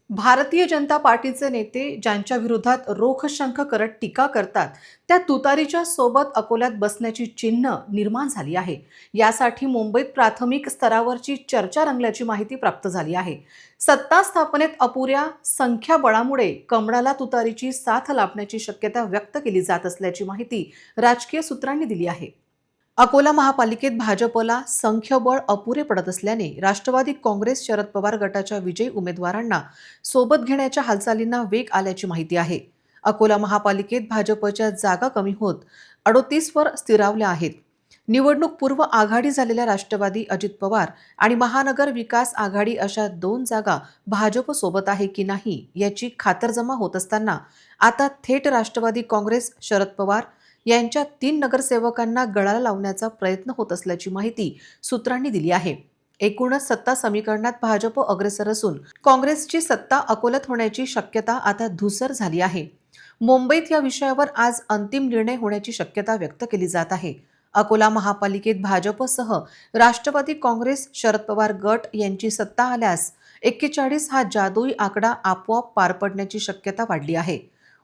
भारतीय जनता पार्टीचे नेते ज्यांच्या विरोधात रोखशंख करत टीका करतात त्या तुतारीच्या सोबत अकोल्यात बसण्याची चिन्ह निर्माण झाली आहे. यासाठी मुंबईत प्राथमिक स्तरावरची चर्चा रंगल्याची माहिती प्राप्त झाली आहे. सत्ता स्थापनेत अपुऱ्या संख्याबळामुळे कमळाला तुतारीची साथ लाभण्याची शक्यता व्यक्त केली जात असल्याची माहिती राजकीय सूत्रांनी दिली आहे. अकोला महापालिकेत भाजपला संख्यबळ अपुरे पडत असल्याने राष्ट्रवादी काँग्रेस शरद पवार गटाच्या विजयी उमेदवारांना सोबत घेण्याच्या हालचालींना वेग आल्याची माहिती आहे. अकोला महापालिकेत भाजपच्या जागा कमी होत 38 वर स्थिरावल्या आहेत. निवडणूक पूर्व आघाडी झालेल्या राष्ट्रवादी अजित पवार आणि महानगर विकास आघाडी अशा 2 जागा भाजप सोबत आहे की नाही याची खातरजमा होत असताना आता थेट राष्ट्रवादी काँग्रेस शरद पवार यांच्या 3 नगरसेवकांना गळाला लावण्याचा प्रयत्न होत असल्याची माहिती सूत्रांनी दिली आहे. एकूणच सत्ता समीकरणात भाजप अग्रेसर असून काँग्रेसची सत्ता अकोल्यात होण्याची शक्यता आता धूसर झाली आहे. मुंबईत या विषयावर आज अंतिम निर्णय होण्याची शक्यता व्यक्त केली जात आहे. अकोला महापालिकेत भाजपसह राष्ट्रवादी काँग्रेस शरद पवार गट यांची सत्ता आल्यास 41 हा जादुई आकडा आपोआप पार पडण्याची शक्यता वाढली आहे.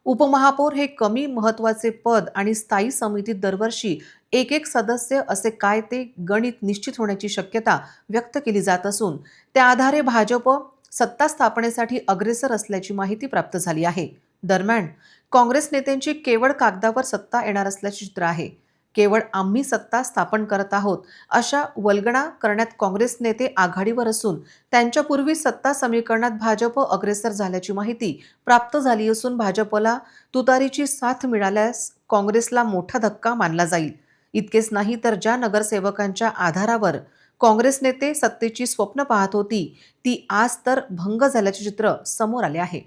उपमहापौर हे कमी महत्वाचे पद आणि स्थायी समितीत दरवर्षी एक सदस्य असे काय ते गणित निश्चित होण्याची शक्यता व्यक्त केली जात असून त्या आधारे भाजप सत्ता स्थापनेसाठी अग्रेसर असल्याची माहिती प्राप्त झाली आहे. दरम्यान काँग्रेस नेत्यांची केवळ कागदावर सत्ता येणार असल्याचे चित्र आहे. केवळ आम्ही सत्ता स्थापन करत आहोत अशा वल्गना करण्यात काँग्रेस नेते आघाडीवर असून त्यांच्यापूर्वी सत्ता समीकरणात भाजप अग्रेसर झाल्याची माहिती प्राप्त झाली असून भाजपला तुतारीची साथ मिळाल्यास काँग्रेसला मोठा धक्का मानला जाईल. इतकेच नाही तर ज्या नगरसेवकांच्या आधारावर काँग्रेस नेते सत्तेची स्वप्न पाहत होती ती आज तर भंग झाल्याचे चित्र समोर आले आहे.